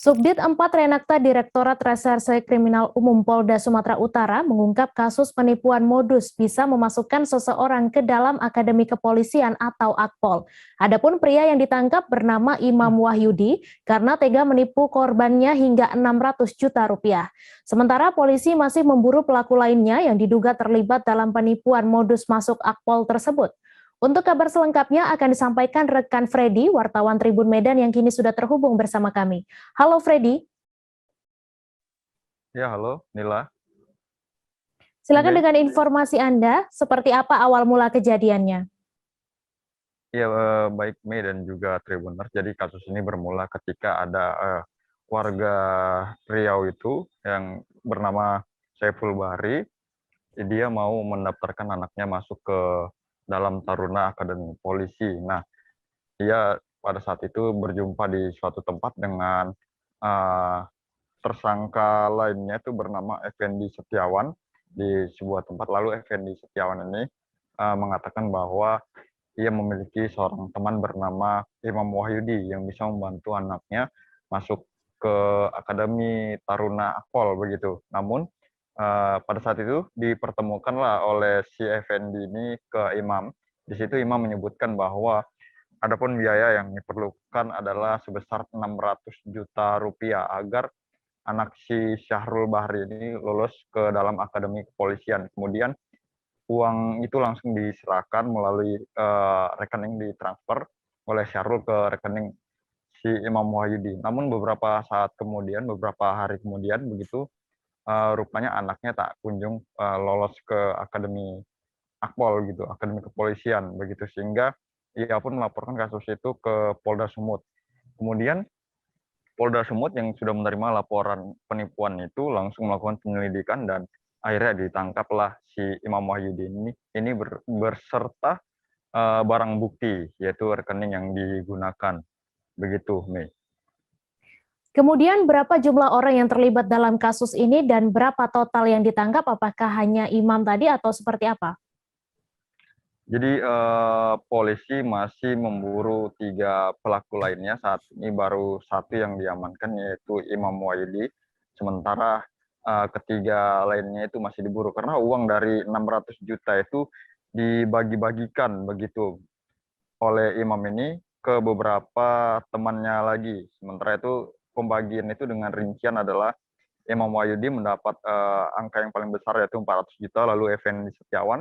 Subdit 4 Renakta Direktorat Reserse Kriminal Umum Polda Sumatera Utara mengungkap kasus penipuan modus bisa memasukkan seseorang ke dalam Akademi Kepolisian atau Akpol. Adapun pria yang ditangkap bernama Imam Wahyudi karena tega menipu korbannya hingga 600 juta rupiah. Sementara polisi masih memburu pelaku lainnya yang diduga terlibat dalam penipuan modus masuk Akpol tersebut. Untuk kabar selengkapnya akan disampaikan rekan Freddy, wartawan Tribun Medan yang kini sudah terhubung bersama kami. Halo Freddy. Ya, halo Nila. Silakan dengan informasi Anda, seperti apa awal mula kejadiannya? Ya, baik Mei dan juga Tribuners. Jadi kasus ini bermula ketika ada warga Riau itu yang bernama Saiful Bahri. Dia mau mendaftarkan anaknya masuk ke dalam Taruna Akademi Polisi. Nah, dia pada saat itu berjumpa di suatu tempat dengan tersangka lainnya itu bernama Effendi Setiawan di sebuah tempat. Lalu Effendi Setiawan ini mengatakan bahwa ia memiliki seorang teman bernama Imam Wahyudi yang bisa membantu anaknya masuk ke Akademi Taruna Akpol begitu. Namun pada saat itu dipertemukanlah oleh si Effendi ini ke Imam. Di situ Imam menyebutkan bahwa adapun biaya yang diperlukan adalah sebesar 600 juta rupiah agar anak si Syahrul Bahri ini lulus ke dalam Akademi Kepolisian. Kemudian uang itu langsung diserahkan melalui rekening ditransfer oleh Syahrul ke rekening si Imam Wahyudi. Namun beberapa hari kemudian begitu, rupanya anaknya tak kunjung lolos ke Akademi Akpol gitu, Akademi Kepolisian begitu, sehingga ia pun melaporkan kasus itu ke Polda Sumut. Kemudian Polda Sumut yang sudah menerima laporan penipuan itu langsung melakukan penyelidikan dan akhirnya ditangkaplah si Imam Wahyudi ini berserta barang bukti, yaitu rekening yang digunakan. Begitu, Mei. Kemudian berapa jumlah orang yang terlibat dalam kasus ini dan berapa total yang ditangkap? Apakah hanya Imam tadi atau seperti apa? Jadi polisi masih memburu 3 pelaku lainnya. Saat ini baru 1 yang diamankan, yaitu Imam Wahyudi. Sementara ketiga lainnya itu masih diburu karena uang dari 600 juta itu dibagi-bagikan begitu oleh Imam ini ke beberapa temannya lagi. Sementara itu pembagian itu dengan rincian adalah Imam Wahyudi mendapat angka yang paling besar yaitu 400 juta, lalu Effendi Setiawan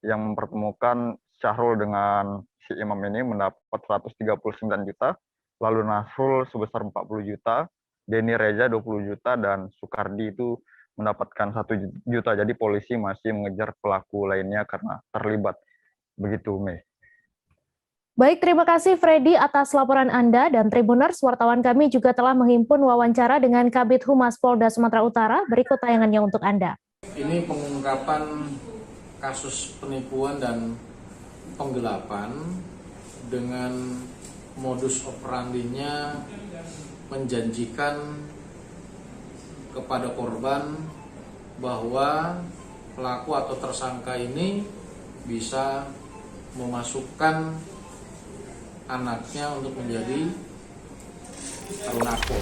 yang mempertemukan Syahrul dengan si Imam ini mendapat 139 juta, lalu Nasrul sebesar 40 juta, Denny Reza 20 juta, dan Sukardi itu mendapatkan 1 juta. Jadi polisi masih mengejar pelaku lainnya karena terlibat. Begitu, Mei. Baik, terima kasih Freddy atas laporan Anda dan Tribuners. Wartawan kami juga telah menghimpun wawancara dengan Kabid Humas Polda Sumatera Utara. Berikut tayangannya untuk Anda. Ini pengungkapan kasus penipuan dan penggelapan dengan modus operandinya menjanjikan kepada korban bahwa pelaku atau tersangka ini bisa memasukkan anaknya untuk menjadi taruna Akpol.